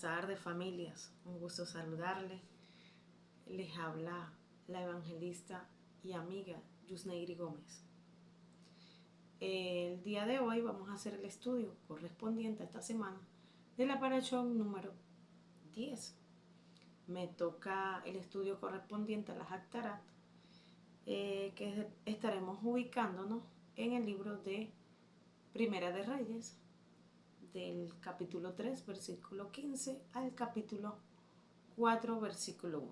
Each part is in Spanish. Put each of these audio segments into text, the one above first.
tardes, familias. Un gusto saludarles. Les habla la evangelista y amiga Yusneiri Gómez. El día de hoy vamos a hacer el estudio correspondiente a esta semana de la Parashot número 10. Me toca el estudio correspondiente a la Haftarah, que estaremos ubicándonos en el libro de Primera de Reyes, del capítulo 3, versículo 15 al capítulo 4, versículo 1.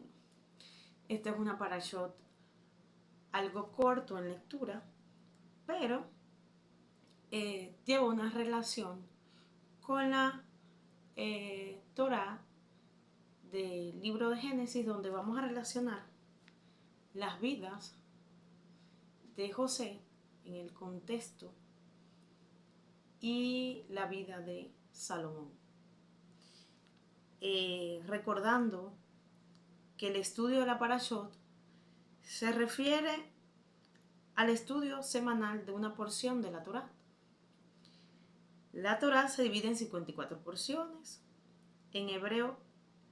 Esta es una parashot algo corto en lectura, pero lleva una relación con la Torá del libro de Génesis, donde vamos a relacionar las vidas de José en el contexto y la vida de Salomón. Recordando que el estudio de la parashot se refiere al estudio semanal de una porción de la Torá. La Torá se divide en 54 porciones. En hebreo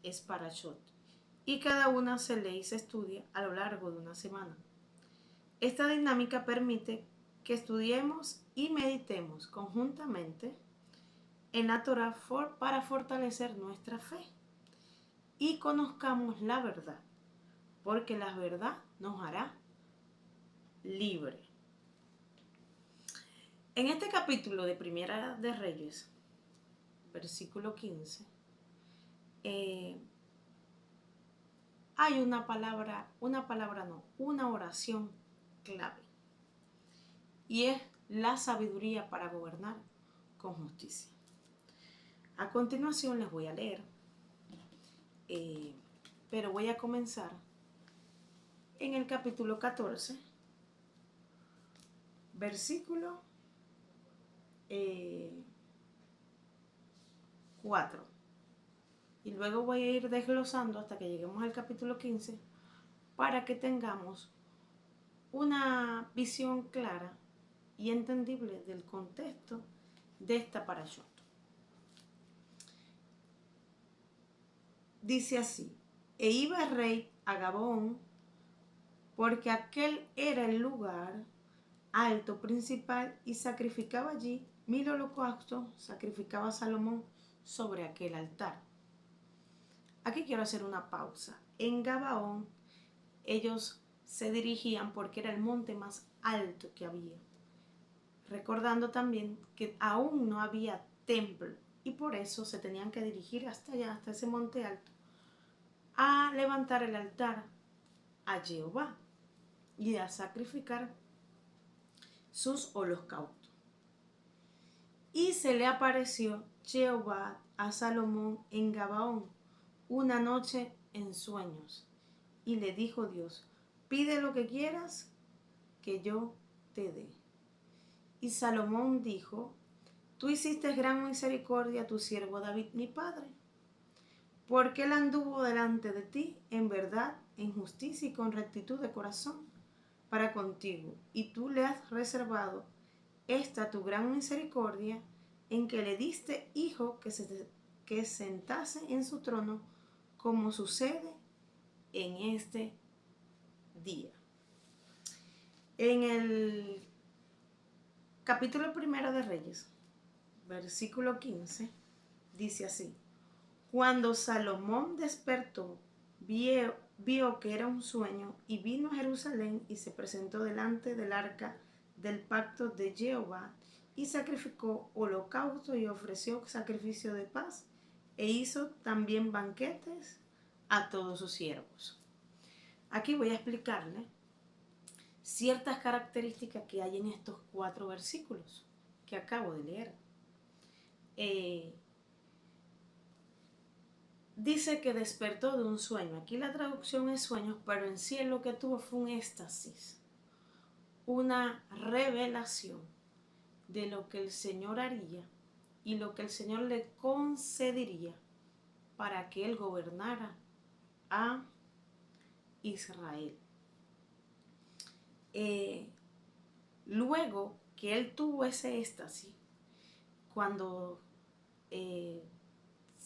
es parashot, y cada una se lee y se estudia a lo largo de una semana. Esta dinámica permite que estudiemos y meditemos conjuntamente en la Torá para fortalecer nuestra fe y conozcamos la verdad, porque la verdad nos hará libre. En este capítulo de Primera de Reyes, versículo 15, hay una oración clave, y es la sabiduría para gobernar con justicia. A continuación les voy a leer, pero voy a comenzar en el capítulo 14, versículo 4. Y luego voy a ir desglosando hasta que lleguemos al capítulo 15 para que tengamos una visión clara y entendible del contexto de esta parashot. Dice así: e iba el rey a Gabaón, porque aquel era el lugar alto principal, y sacrificaba allí 1000 holocaustos, sacrificaba a Salomón sobre aquel altar. Aquí quiero hacer una pausa. En Gabaón ellos se dirigían porque era el monte más alto que había, recordando también que aún no había templo, y por eso se tenían que dirigir hasta allá, hasta ese monte alto, a levantar el altar a Jehová y a sacrificar sus holocaustos. Y se le apareció Jehová a Salomón en Gabaón una noche en sueños, y le dijo Dios: pide lo que quieras que yo te dé. Y Salomón dijo: tú hiciste gran misericordia a tu siervo David mi padre, porque él anduvo delante de ti en verdad, en justicia y con rectitud de corazón para contigo, y tú le has reservado esta tu gran misericordia, en que le diste hijo que sentase en su trono, como sucede en este día. En el capítulo 1 de Reyes, versículo 15, dice así: cuando Salomón despertó, vio que era un sueño, y vino a Jerusalén y se presentó delante del arca del pacto de Jehová, y sacrificó holocausto y ofreció sacrificio de paz, e hizo también banquetes a todos sus siervos. Aquí voy a explicarle ciertas características que hay en estos 4 versículos que acabo de leer. Dice que despertó de un sueño. Aquí la traducción es sueños, pero en sí lo que tuvo fue un éxtasis, una revelación de lo que el Señor haría y lo que el Señor le concedería para que él gobernara a Israel. Luego que él tuvo ese éxtasis, cuando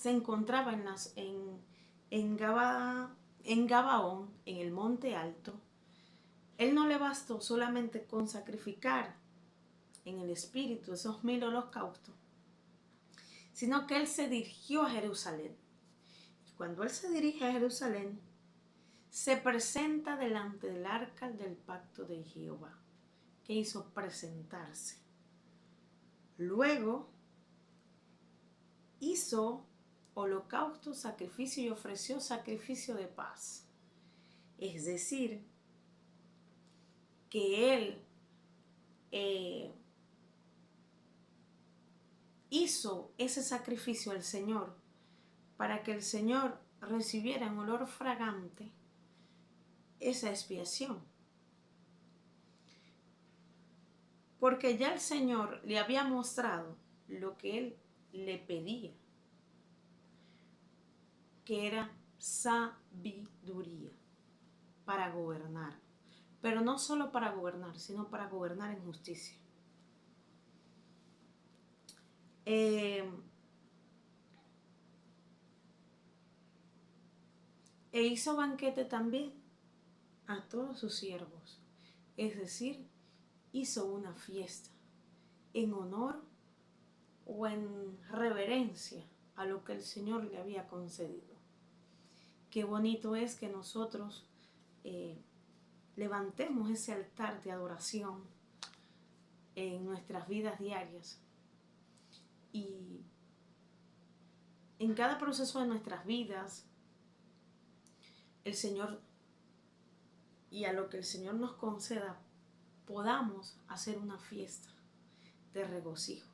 se encontraba en Gabaón, en el monte alto, él no le bastó solamente con sacrificar en el espíritu esos 1000 holocaustos, sino que él se dirigió a Jerusalén. Y cuando él se dirige a Jerusalén, se presenta delante del arca del pacto de Jehová, que hizo presentarse. Luego hizo holocausto, sacrificio y ofreció sacrificio de paz. Es decir, que él hizo ese sacrificio al Señor para que el Señor recibiera en olor fragante esa expiación. Porque ya el Señor le había mostrado lo que él le pedía, que era sabiduría para gobernar. Pero no solo para gobernar, sino para gobernar en justicia. E hizo banquete también a todos sus siervos. Es decir, hizo una fiesta en honor o en reverencia a lo que el Señor le había concedido. Qué bonito es que nosotros levantemos ese altar de adoración en nuestras vidas diarias, y en cada proceso de nuestras vidas el Señor, y a lo que el Señor nos conceda, podamos hacer una fiesta de regocijo.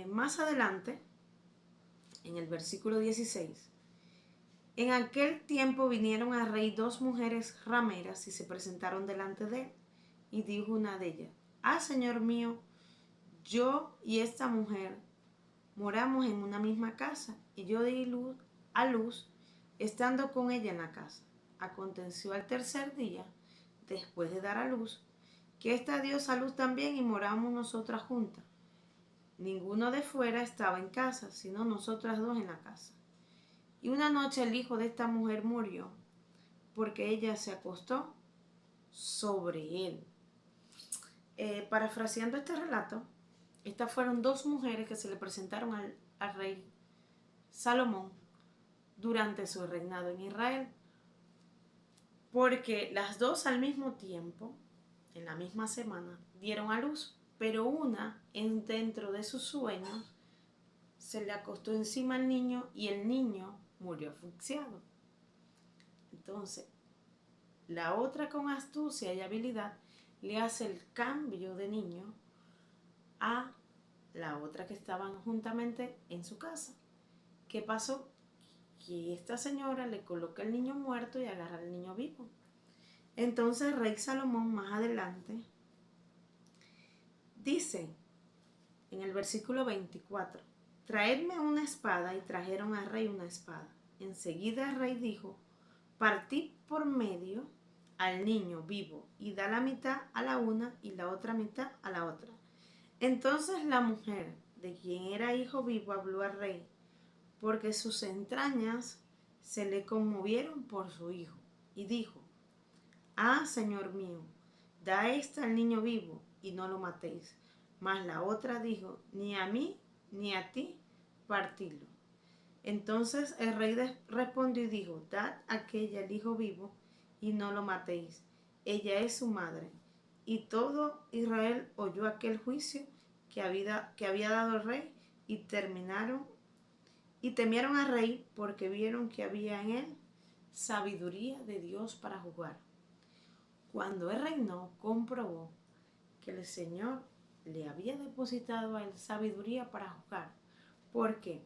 Más adelante, en el versículo 16, en aquel tiempo vinieron al rey 2 mujeres rameras y se presentaron delante de él, y dijo una de ellas: ah, Señor mío, yo y esta mujer moramos en una misma casa, y yo di a luz estando con ella en la casa. Aconteció al tercer día, después de dar a luz, que ésta dio a luz también, y moramos nosotras juntas. Ninguno de fuera estaba en casa, sino nosotras dos en la casa. Y una noche el hijo de esta mujer murió, porque ella se acostó sobre él. Parafraseando este relato, estas fueron 2 mujeres que se le presentaron al rey Salomón durante su reinado en Israel, porque las 2 al mismo tiempo, en la misma semana, dieron a luz, pero una, dentro de sus sueños, se le acostó encima al niño y el niño murió asfixiado. Entonces, la otra, con astucia y habilidad, le hace el cambio de niño a la otra que estaban juntamente en su casa. ¿Qué pasó? Que esta señora le coloca el niño muerto y agarra al niño vivo. Entonces el rey Salomón, más adelante, dice en el versículo 24: traedme una espada, y trajeron al rey una espada. Enseguida el rey dijo: partid por medio al niño vivo, y da la mitad a la una y la otra mitad a la otra. Entonces la mujer, de quien era hijo vivo, habló al rey, porque sus entrañas se le conmovieron por su hijo, y dijo: ah, Señor mío, da esta al niño vivo, y no lo matéis. Mas la otra dijo: ni a mí ni a ti partidlo. Entonces el rey respondió y dijo: dad aquella el hijo vivo, y no lo matéis. Ella es su madre. Y todo Israel oyó aquel juicio que había dado el rey, y temieron al rey, porque vieron que había en él sabiduría de Dios para juzgar. Cuando él reinó, comprobó que el Señor le había depositado a él sabiduría para juzgar, porque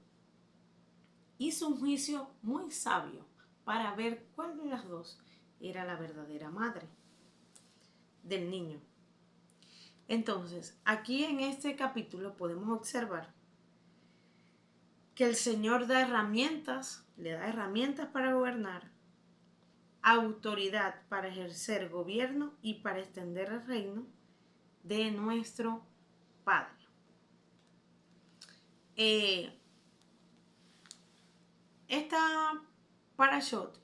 hizo un juicio muy sabio para ver cuál de las dos era la verdadera madre del niño. Entonces, aquí en este capítulo podemos observar que el Señor da herramientas, le da herramientas para gobernar, autoridad para ejercer gobierno y para extender el reino de nuestro Padre. Esta parashot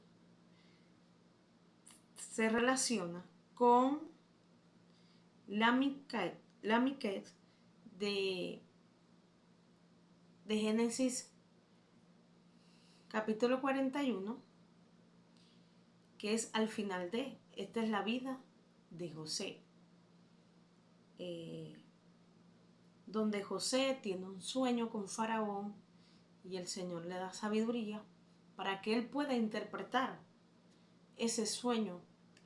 se relaciona con la Miquet de Génesis capítulo 41, que es al final de, esta es la vida de José, donde José tiene un sueño con Faraón y el Señor le da sabiduría para que él pueda interpretar ese sueño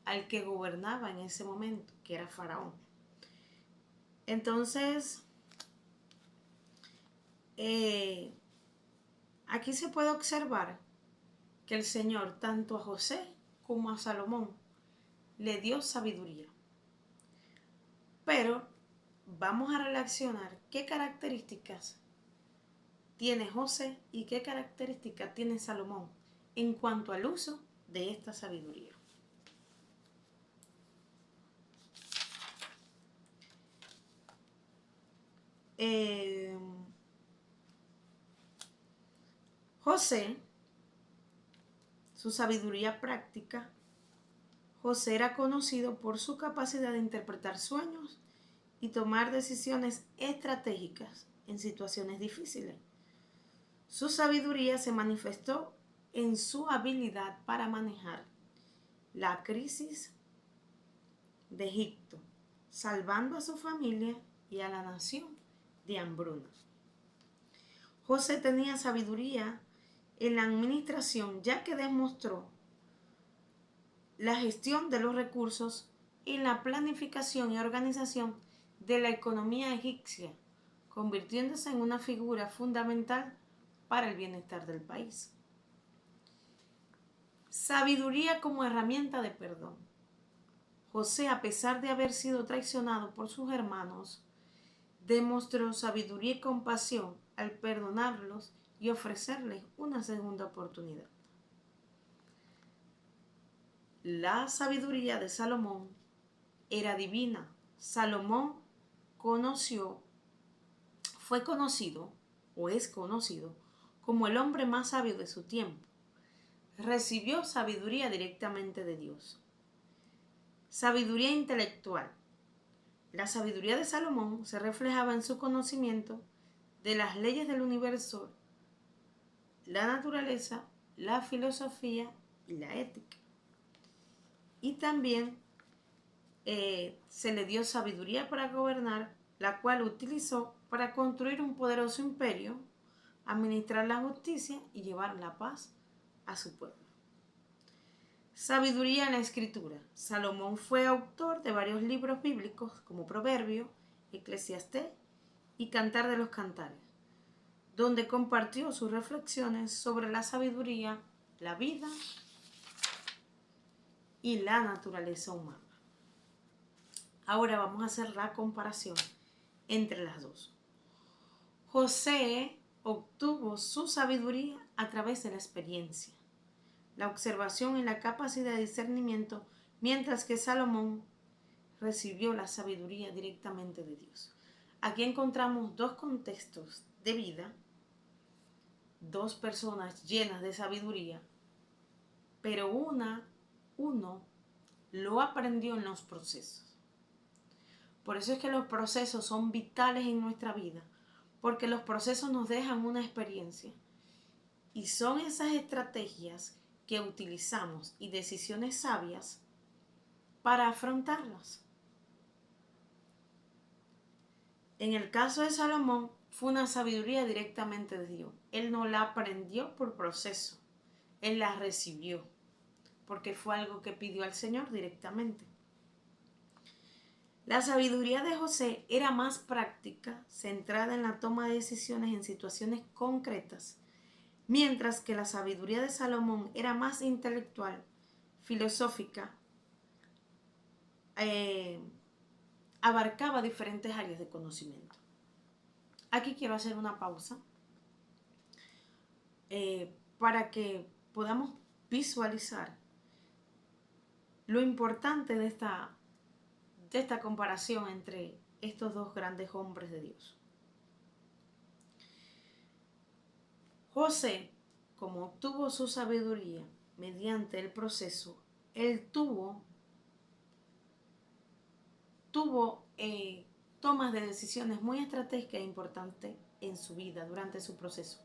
al que gobernaba en ese momento, que era Faraón. Entonces, aquí se puede observar que el Señor, tanto a José como a Salomón, le dio sabiduría. Pero vamos a relacionar qué características tiene José y qué características tiene Salomón en cuanto al uso de esta sabiduría. José, su sabiduría práctica, José era conocido por su capacidad de interpretar sueños y tomar decisiones estratégicas en situaciones difíciles. Su sabiduría se manifestó en su habilidad para manejar la crisis de Egipto, salvando a su familia y a la nación de hambruna. José tenía sabiduría en la administración, ya que demostró la gestión de los recursos y la planificación y organización de la economía egipcia, convirtiéndose en una figura fundamental para el bienestar del país. Sabiduría como herramienta de perdón. José, a pesar de haber sido traicionado por sus hermanos, demostró sabiduría y compasión al perdonarlos y ofrecerles una segunda oportunidad. La sabiduría de Salomón era divina. Salomón fue conocido o es conocido como el hombre más sabio de su tiempo. Recibió sabiduría directamente de Dios. Sabiduría intelectual. La sabiduría de Salomón se reflejaba en su conocimiento de las leyes del universo, la naturaleza, la filosofía y la ética. Y también se le dio sabiduría para gobernar, la cual utilizó para construir un poderoso imperio, administrar la justicia y llevar la paz a su pueblo. Sabiduría en la escritura. Salomón fue autor de varios libros bíblicos como Proverbios, Eclesiastés y Cantar de los Cantares, donde compartió sus reflexiones sobre la sabiduría, la vida y la naturaleza humana. Ahora vamos a hacer la comparación entre las dos. José obtuvo su sabiduría a través de la experiencia, la observación y la capacidad de discernimiento, mientras que Salomón recibió la sabiduría directamente de Dios. Aquí encontramos dos contextos de vida, dos personas llenas de sabiduría, pero uno lo aprendió en los procesos. Por eso es que los procesos son vitales en nuestra vida, porque los procesos nos dejan una experiencia y son esas estrategias que utilizamos y decisiones sabias para afrontarlas. En el caso de Salomón fue una sabiduría directamente de Dios. Él no la aprendió por proceso, él la recibió porque fue algo que pidió al Señor directamente. La sabiduría de José era más práctica, centrada en la toma de decisiones en situaciones concretas, mientras que la sabiduría de Salomón era más intelectual, filosófica, abarcaba diferentes áreas de conocimiento. Aquí quiero hacer una pausa para que podamos visualizar lo importante de esta comparación entre estos dos grandes hombres de Dios. José como obtuvo su sabiduría mediante el proceso, él tuvo tomas de decisiones muy estratégicas e importantes en su vida durante su proceso.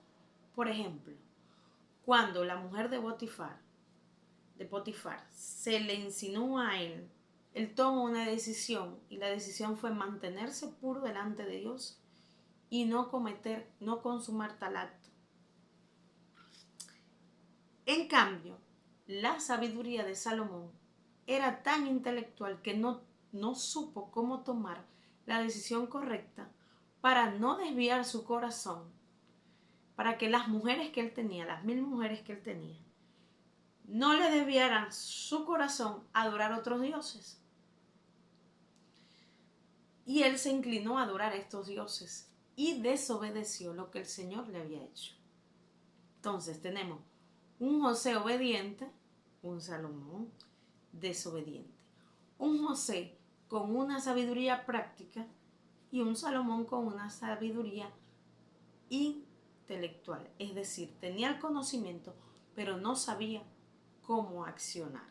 Por ejemplo, cuando la mujer de Potifar se le insinúa a él, él toma una decisión y la decisión fue mantenerse puro delante de Dios y no consumar tal acto. En cambio, la sabiduría de Salomón era tan intelectual que no supo cómo tomar la decisión correcta para no desviar su corazón, para que las mujeres que él tenía, las 1000 mujeres que él tenía, no le desviaran su corazón a adorar otros dioses. Y él se inclinó a adorar a estos dioses y desobedeció lo que el Señor le había hecho. Entonces tenemos un José obediente, un Salomón desobediente. Un José con una sabiduría práctica y un Salomón con una sabiduría intelectual. Es decir, tenía el conocimiento, pero no sabía cómo accionar.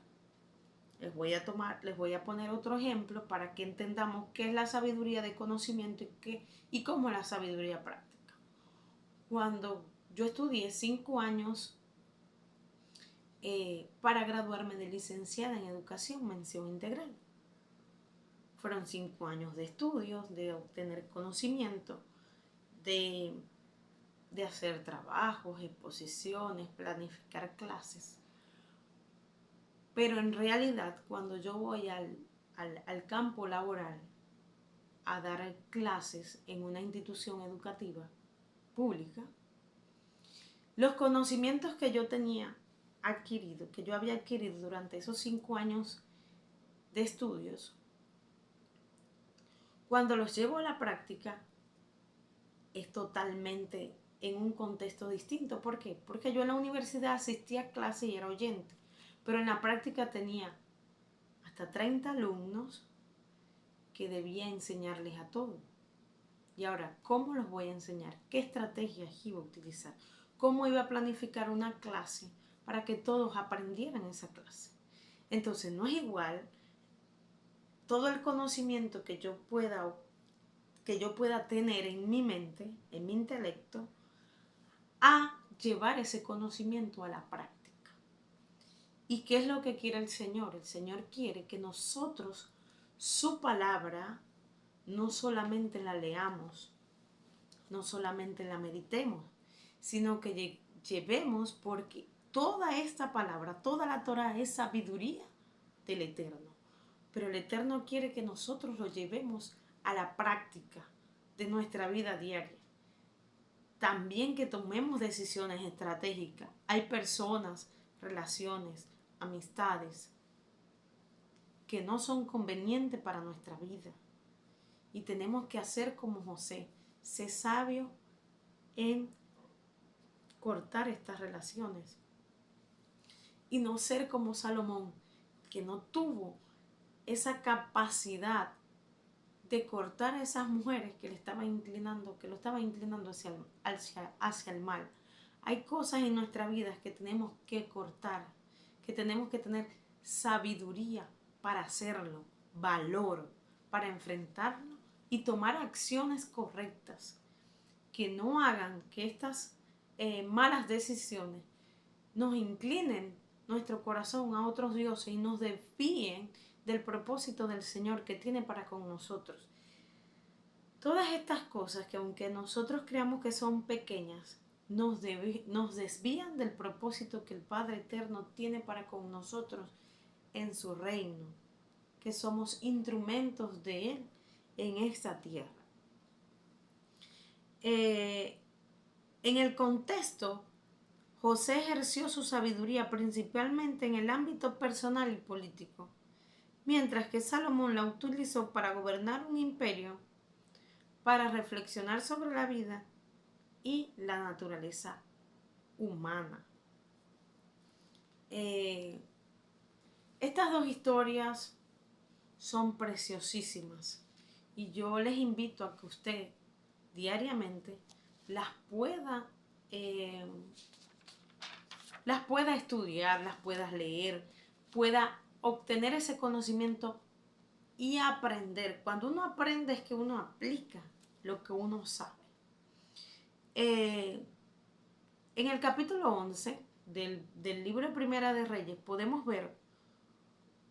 Les voy a poner otro ejemplo para que entendamos qué es la sabiduría de conocimiento y cómo es la sabiduría práctica. Cuando yo estudié 5 años para graduarme de licenciada en educación, mención integral. Fueron 5 años de estudios, de obtener conocimiento, de hacer trabajos, exposiciones, planificar clases. Pero en realidad, cuando yo voy al campo laboral a dar clases en una institución educativa pública, los conocimientos que yo había adquirido durante esos 5 años de estudios, cuando los llevo a la práctica, es totalmente en un contexto distinto. ¿Por qué? Porque yo en la universidad asistía a clases y era oyente, pero en la práctica tenía hasta 30 alumnos que debía enseñarles a todos. Y ahora, ¿cómo los voy a enseñar? ¿Qué estrategias iba a utilizar? ¿Cómo iba a planificar una clase para que todos aprendieran esa clase? Entonces, no es igual todo el conocimiento que yo pueda tener en mi mente, en mi intelecto, a llevar ese conocimiento a la práctica. ¿Y qué es lo que quiere el Señor? El Señor quiere que nosotros, su palabra, no solamente la leamos, no solamente la meditemos, sino que llevemos, porque toda esta palabra, toda la Torah es sabiduría del Eterno. Pero el Eterno quiere que nosotros lo llevemos a la práctica de nuestra vida diaria. También que tomemos decisiones estratégicas. Hay personas, relaciones, amistades que no son convenientes para nuestra vida. Y tenemos que hacer como José, ser sabio en cortar estas relaciones. Y no ser como Salomón, que no tuvo esa capacidad de cortar a esas mujeres que lo estaban inclinando hacia el mal. Hay cosas en nuestra vida que tenemos que cortar, que tenemos que tener sabiduría para hacerlo, valor para enfrentarlo y tomar acciones correctas que no hagan que estas malas decisiones nos inclinen nuestro corazón a otros dioses y nos desvíen del propósito del Señor que tiene para con nosotros. Todas estas cosas que aunque nosotros creamos que son pequeñas, nos desvían del propósito que el Padre Eterno tiene para con nosotros en su reino, que somos instrumentos de Él en esta tierra. En el contexto, José ejerció su sabiduría principalmente en el ámbito personal y político, mientras que Salomón la utilizó para gobernar un imperio, para reflexionar sobre la vida y la naturaleza humana. Estas dos historias son preciosísimas y yo les invito a que usted diariamente las pueda las pueda estudiar, las pueda leer, pueda obtener ese conocimiento y aprender. Cuando uno aprende es que uno aplica lo que uno sabe. En el capítulo 11 del libro Primera de Reyes podemos ver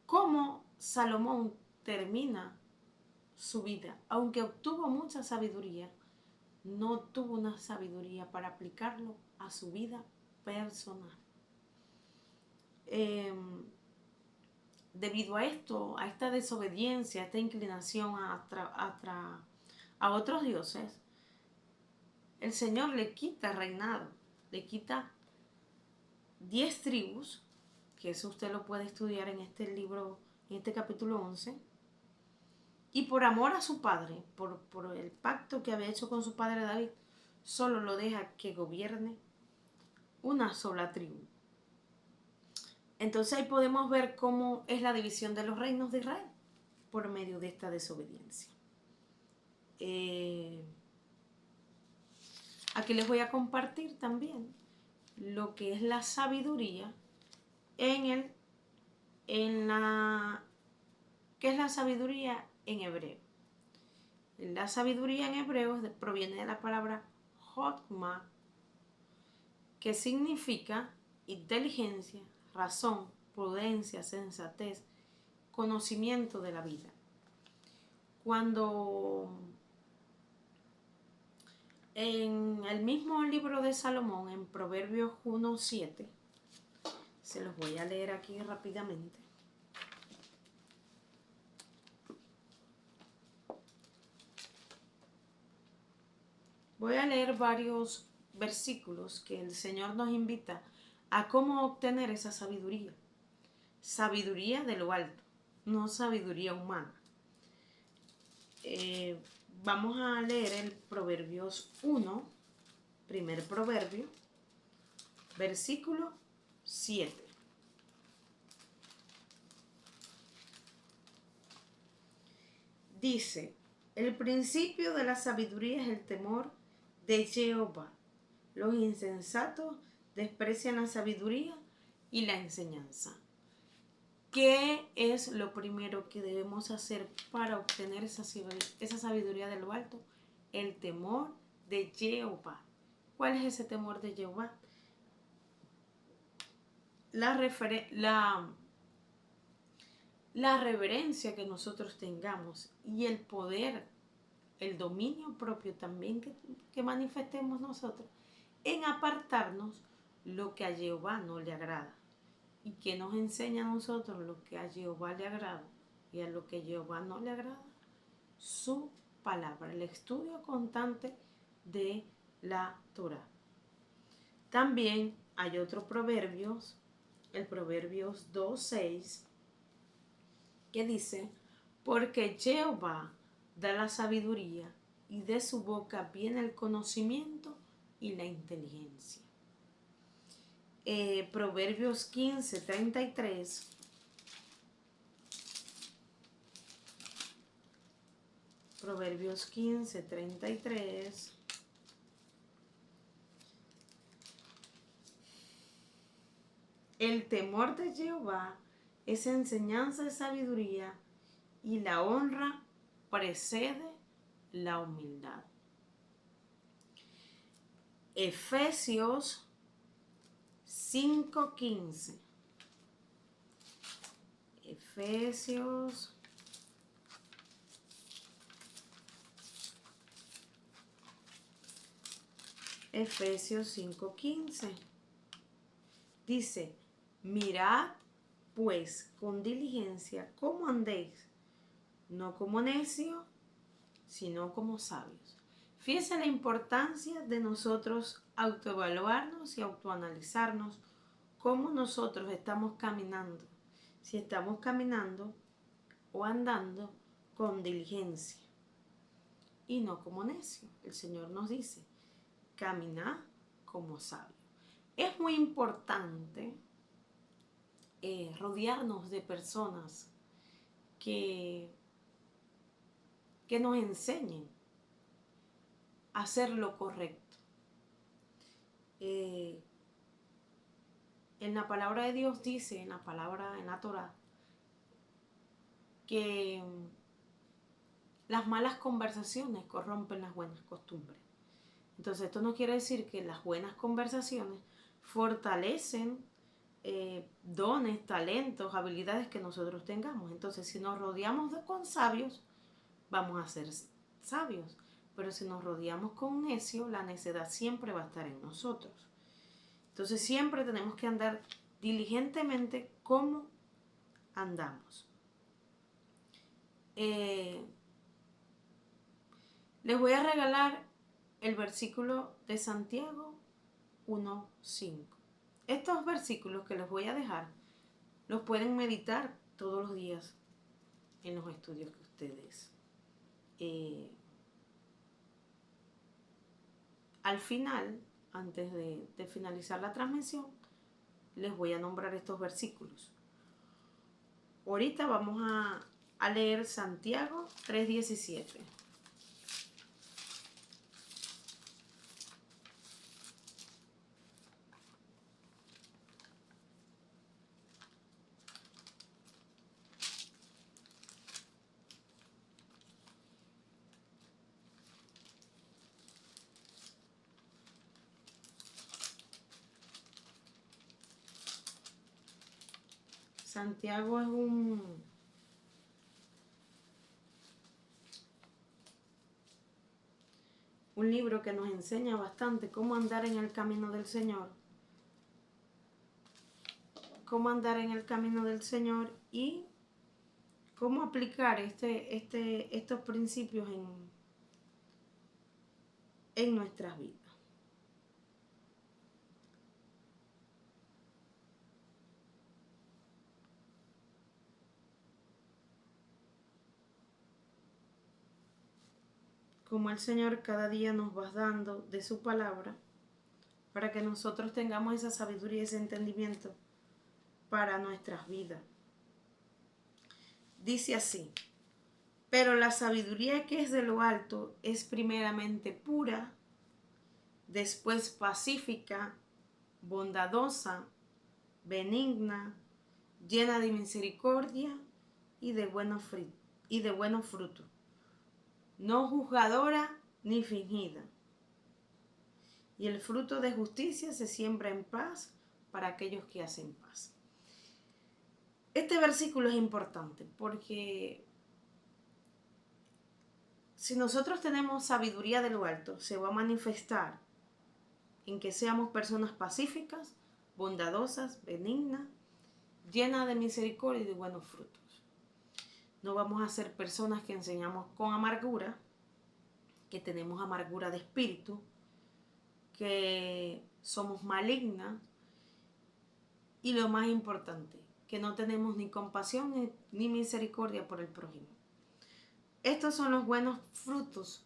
cómo Salomón termina su vida. Aunque obtuvo mucha sabiduría, no tuvo una sabiduría para aplicarlo a su vida personal. Debido a esto, a esta desobediencia, a esta inclinación a otros dioses, el Señor le quita reinado, le quita 10 tribus, que eso usted lo puede estudiar en este libro, en este capítulo 11, y por amor a su padre, por el pacto que había hecho con su padre David, solo lo deja que gobierne una sola tribu. Entonces ahí podemos ver cómo es la división de los reinos de Israel por medio de esta desobediencia. Aquí les voy a compartir también lo que es la sabiduría ¿qué es la sabiduría en hebreo? La sabiduría en hebreo proviene de la palabra Hokmah, que significa inteligencia, razón, prudencia, sensatez, conocimiento de la vida. Cuando en el mismo libro de Salomón, en Proverbios 1:7, se los voy a leer aquí rápidamente. Voy a leer varios versículos que el Señor nos invita a cómo obtener esa sabiduría. Sabiduría de lo alto, no sabiduría humana. Vamos a leer el Proverbios 1, primer proverbio, versículo 7. Dice: el principio de la sabiduría es el temor de Jehová. Los insensatos desprecian la sabiduría y la enseñanza. ¿Qué es lo primero que debemos hacer para obtener esa sabiduría de lo alto? El temor de Jehová. ¿Cuál es ese temor de Jehová? La reverencia que nosotros tengamos y el poder, el dominio propio también que manifestemos nosotros en apartarnos lo que a Jehová no le agrada. ¿Y que nos enseña a nosotros lo que a Jehová le agrada y a lo que a Jehová no le agrada? Su palabra, el estudio constante de la Torah. También hay otros proverbios, el Proverbios 2:6, que dice: porque Jehová da la sabiduría y de su boca viene el conocimiento y la inteligencia. Proverbios 15:33. Proverbios 15:33. El temor de Jehová es enseñanza de sabiduría y la honra precede la humildad. Efesios 5:15. Efesios 5:15. Dice: mirad pues con diligencia cómo andéis, no como necios, sino como sabios. Fíjense la importancia de nosotros autoevaluarnos y autoanalizarnos cómo nosotros estamos caminando. Si estamos caminando o andando con diligencia y no como necio. El Señor nos dice: caminar como sabio. Es muy importante rodearnos de personas que nos enseñen a hacer lo correcto. en la palabra de Dios dice, en la Torá, que las malas conversaciones corrompen las buenas costumbres. Entonces esto no quiere decir que las buenas conversaciones fortalecen dones, talentos, habilidades que nosotros tengamos. Entonces si nos rodeamos con sabios, vamos a ser sabios. Pero si nos rodeamos con necios, la necedad siempre va a estar en nosotros. Entonces siempre tenemos que andar diligentemente como andamos. Les voy a regalar el versículo de Santiago 1:5. Estos versículos que les voy a dejar los pueden meditar todos los días en los estudios que ustedes al final, antes de finalizar la transmisión, les voy a nombrar estos versículos. Ahorita vamos a leer Santiago 3:17. Santiago es un libro que nos enseña bastante cómo andar en el camino del Señor. Cómo andar en el camino del Señor y cómo aplicar estos principios en nuestras vidas. Como el Señor cada día nos va dando de su palabra para que nosotros tengamos esa sabiduría y ese entendimiento para nuestras vidas. Dice así: pero la sabiduría que es de lo alto es primeramente pura, después pacífica, bondadosa, benigna, llena de misericordia y de buenos frutos, no juzgadora ni fingida. Y el fruto de justicia se siembra en paz para aquellos que hacen paz. Este versículo es importante porque si nosotros tenemos sabiduría de lo alto, se va a manifestar en que seamos personas pacíficas, bondadosas, benignas, llenas de misericordia y de buenos frutos. No vamos a ser personas que enseñamos con amargura, que tenemos amargura de espíritu, que somos malignas y lo más importante, que no tenemos ni compasión ni misericordia por el prójimo. Estos son los buenos frutos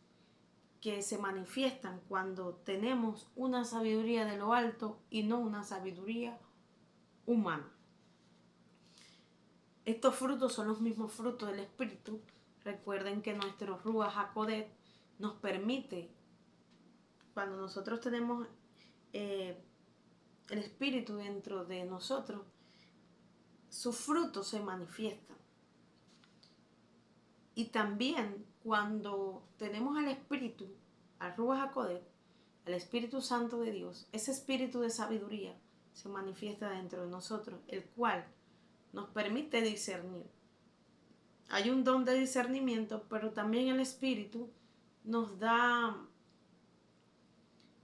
que se manifiestan cuando tenemos una sabiduría de lo alto y no una sabiduría humana. Estos frutos son los mismos frutos del Espíritu. Recuerden que nuestro Ruach HaKodesh nos permite, cuando nosotros tenemos el Espíritu dentro de nosotros, sus frutos se manifiestan. Y también cuando tenemos al Espíritu, al Ruach HaKodesh, el Espíritu Santo de Dios, ese espíritu de sabiduría se manifiesta dentro de nosotros, el cual nos permite discernir. Hay un don de discernimiento, pero también el Espíritu nos da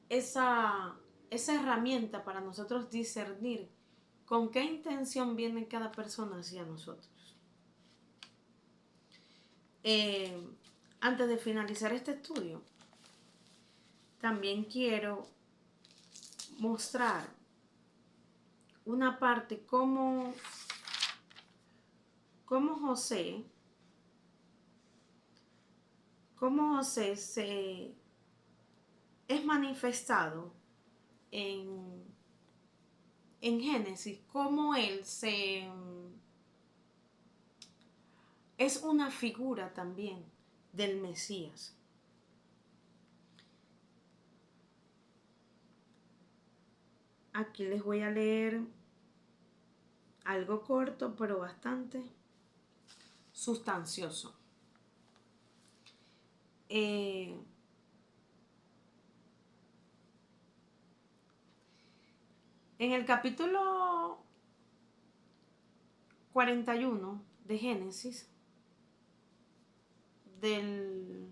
esa herramienta para nosotros discernir con qué intención viene cada persona hacia nosotros. Antes de finalizar este estudio, también quiero mostrar una parte cómo José se es manifestado en Génesis, cómo él es una figura también del Mesías. Aquí les voy a leer algo corto, pero bastante sustancioso. En el capítulo 41 de Génesis, del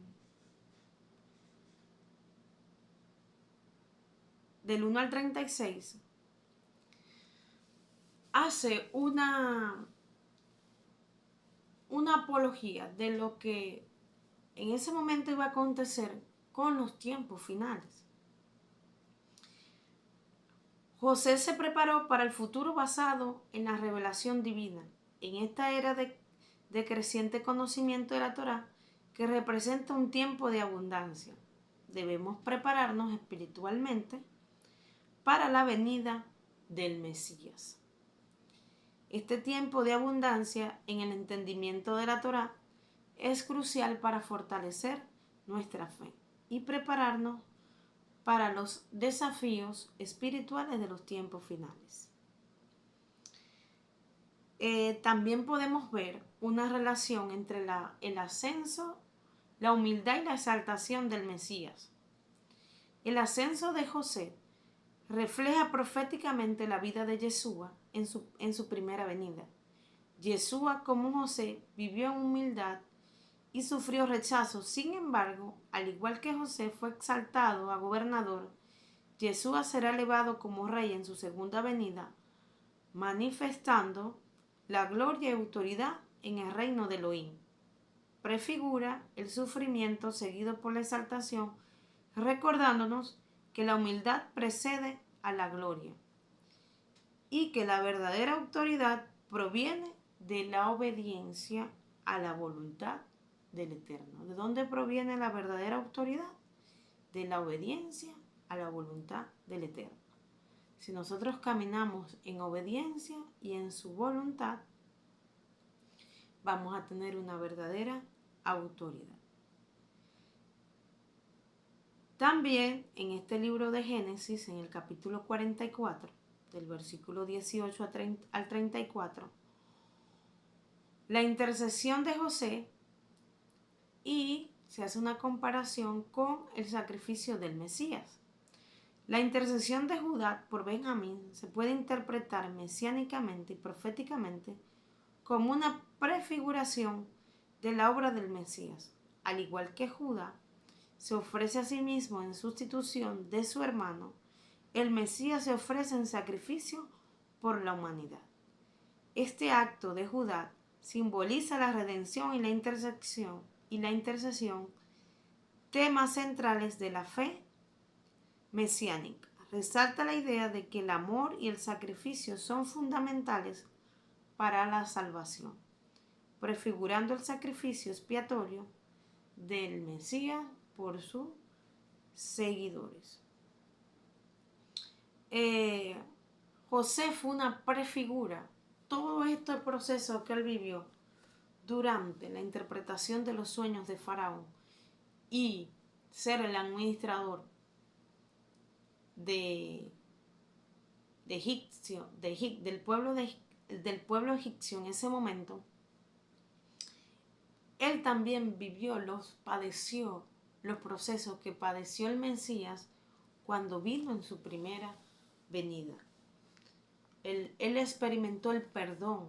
1 al 36, hace una apología de lo que en ese momento iba a acontecer con los tiempos finales. José se preparó para el futuro basado en la revelación divina. En esta era de creciente conocimiento de la Torá, que representa un tiempo de abundancia, debemos prepararnos espiritualmente para la venida del Mesías. Este tiempo de abundancia en el entendimiento de la Torá es crucial para fortalecer nuestra fe y prepararnos para los desafíos espirituales de los tiempos finales. También podemos ver una relación entre el ascenso, la humildad y la exaltación del Mesías. El ascenso de José refleja proféticamente la vida de Yeshua en su primera venida. Yeshua, como José, vivió en humildad y sufrió rechazo. Sin embargo, al igual que José fue exaltado a gobernador, Yeshua será elevado como rey en su segunda venida, manifestando la gloria y autoridad en el reino de Elohim. Prefigura el sufrimiento seguido por la exaltación, recordándonos que la humildad precede a la gloria y que la verdadera autoridad proviene de la obediencia a la voluntad del Eterno. ¿De dónde proviene la verdadera autoridad? De la obediencia a la voluntad del Eterno. Si nosotros caminamos en obediencia y en su voluntad, vamos a tener una verdadera autoridad. También en este libro de Génesis, en el capítulo 44, del versículo 18 al 34, la intercesión de José, y se hace una comparación con el sacrificio del Mesías. La intercesión de Judá por Benjamín se puede interpretar mesiánicamente y proféticamente como una prefiguración de la obra del Mesías. Al igual que Judá se ofrece a sí mismo en sustitución de su hermano, el Mesías se ofrece en sacrificio por la humanidad. Este acto de Judá simboliza la redención y la intercesión, temas centrales de la fe mesiánica. Resalta la idea de que el amor y el sacrificio son fundamentales para la salvación, prefigurando el sacrificio expiatorio del Mesías por sus seguidores. José fue una prefigura. Todo este proceso que él vivió durante la interpretación de los sueños de Faraón y ser el administrador del pueblo egipcio en ese momento, él también padeció los procesos que padeció el Mesías cuando vino en su primera venida. Él experimentó el perdón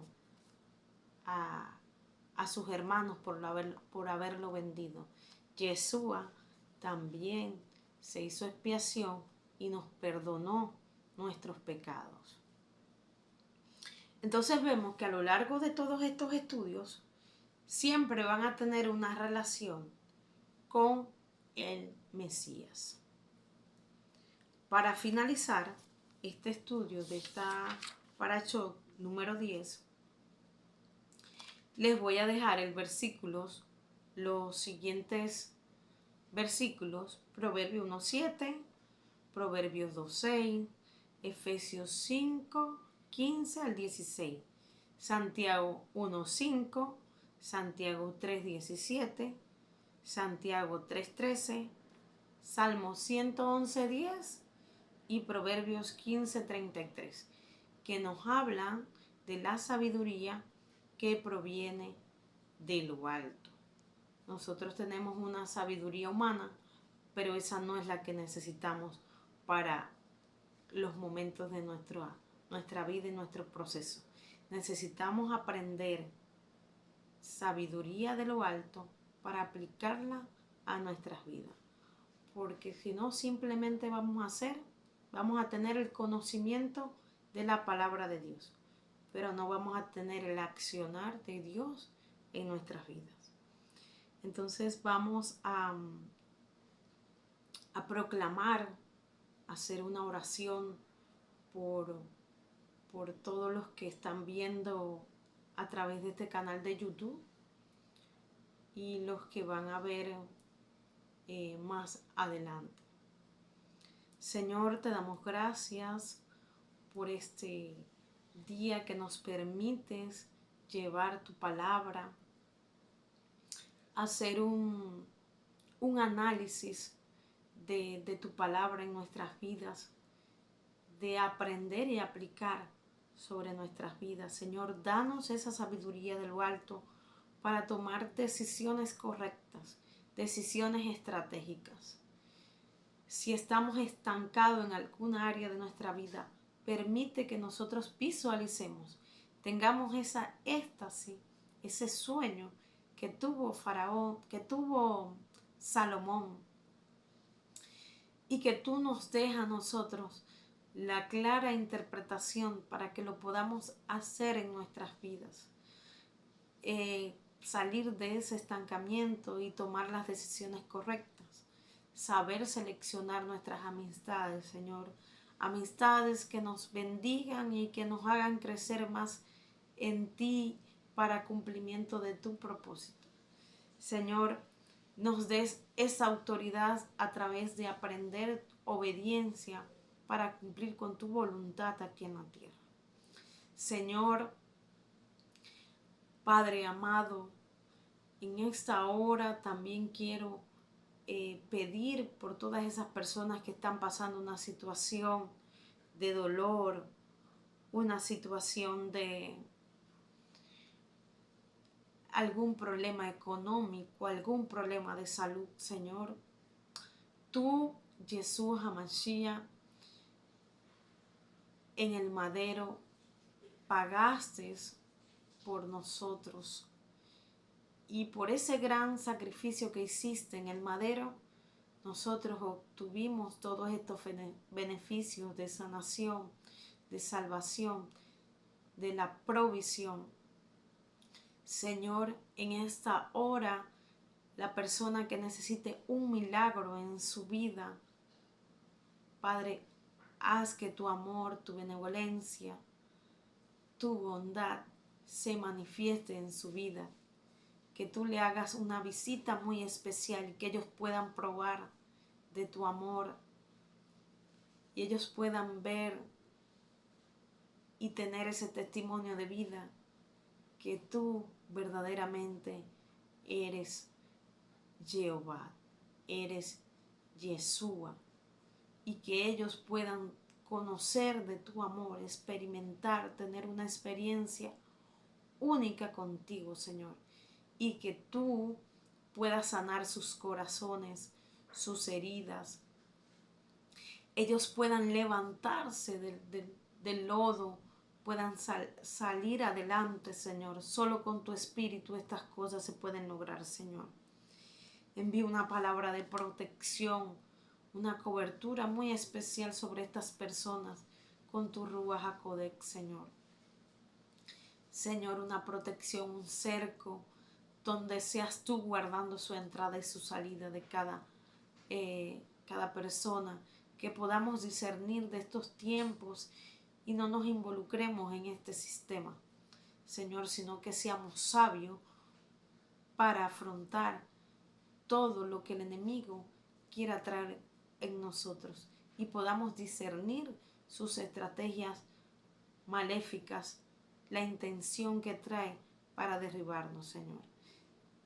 a sus hermanos por haberlo vendido. Yeshua también se hizo expiación y nos perdonó nuestros pecados. Entonces vemos que a lo largo de todos estos estudios siempre van a tener una relación con el Mesías. Para finalizar este estudio de esta Parashot número 10, les voy a dejar los siguientes versículos: Proverbios 1:7, Proverbios 2:6, Efesios 5:15 al 16, Santiago 1:5, Santiago 3:17, Santiago 3:13, Salmo 111:10 y Proverbios 15:33, que nos hablan de la sabiduría que proviene de lo alto. Nosotros tenemos una sabiduría humana, pero esa no es la que necesitamos para los momentos de nuestra vida y nuestro proceso. Necesitamos aprender sabiduría de lo alto para aplicarla a nuestras vidas. Porque si no, simplemente vamos a tener el conocimiento de la palabra de Dios, pero no vamos a tener el accionar de Dios en nuestras vidas. Entonces vamos a proclamar, a hacer una oración por todos los que están viendo a través de este canal de YouTube y los que van a ver más adelante. Señor, te damos gracias por este día que nos permites llevar tu palabra, hacer un análisis de tu palabra en nuestras vidas, de aprender y aplicar sobre nuestras vidas. Señor, danos esa sabiduría de lo alto para tomar decisiones correctas, decisiones estratégicas. Si estamos estancados en alguna área de nuestra vida, permite que nosotros visualicemos, tengamos esa éxtasis, ese sueño que tuvo Faraón, que tuvo Salomón, y que tú nos des a nosotros la clara interpretación para que lo podamos hacer en nuestras vidas. Salir de ese estancamiento y tomar las decisiones correctas. Saber seleccionar nuestras amistades, Señor. Amistades que nos bendigan y que nos hagan crecer más en ti para cumplimiento de tu propósito. Señor, nos des esa autoridad a través de aprender obediencia para cumplir con tu voluntad aquí en la tierra. Señor, Padre amado, en esta hora también quiero pedir por todas esas personas que están pasando una situación de dolor, una situación de algún problema económico, algún problema de salud, Señor. Tú, Jesús HaMashiach, en el madero pagaste por nosotros. Y por ese gran sacrificio que hiciste en el madero, nosotros obtuvimos todos estos beneficios de sanación, de salvación, de la provisión. Señor, en esta hora, la persona que necesite un milagro en su vida, Padre, haz que tu amor, tu benevolencia, tu bondad se manifieste en su vida. Que tú le hagas una visita muy especial y que ellos puedan probar de tu amor y ellos puedan ver y tener ese testimonio de vida que tú verdaderamente eres Jehová, eres Yeshua, y que ellos puedan conocer de tu amor, experimentar, tener una experiencia única contigo, Señor, y que tú puedas sanar sus corazones, sus heridas. Ellos puedan levantarse del lodo, puedan salir adelante, Señor. Solo con tu espíritu estas cosas se pueden lograr, Señor. Envío una palabra de protección, una cobertura muy especial sobre estas personas con tu Ruach HaKodesh, Señor. Señor, una protección, un cerco, donde seas tú guardando su entrada y su salida de cada persona, que podamos discernir de estos tiempos y no nos involucremos en este sistema, Señor, sino que seamos sabios para afrontar todo lo que el enemigo quiera traer en nosotros y podamos discernir sus estrategias maléficas, la intención que trae para derribarnos, Señor.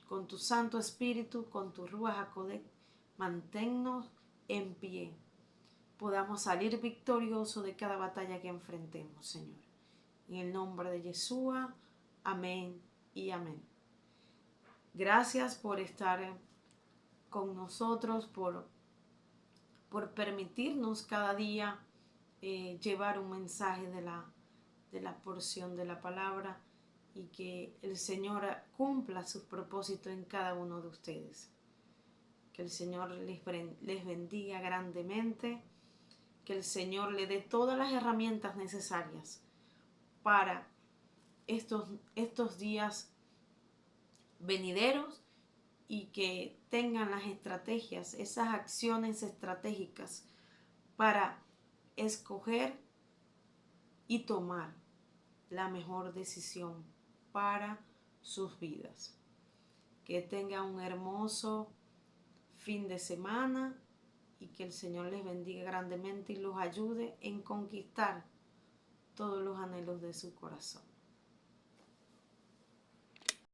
Con tu Santo Espíritu, con tu Ruach HaKodesh, manténnos en pie. Podamos salir victoriosos de cada batalla que enfrentemos, Señor. En el nombre de Yeshua, amén y amén. Gracias por estar con nosotros, por permitirnos cada día llevar un mensaje de la porción de la palabra, y que el Señor cumpla sus propósitos en cada uno de ustedes. Que el Señor les bendiga grandemente, que el Señor le dé todas las herramientas necesarias para estos días venideros, y que tengan las estrategias, esas acciones estratégicas para escoger y tomar la mejor decisión para sus vidas. Que tengan un hermoso fin de semana, y que el Señor les bendiga grandemente y los ayude en conquistar todos los anhelos de su corazón.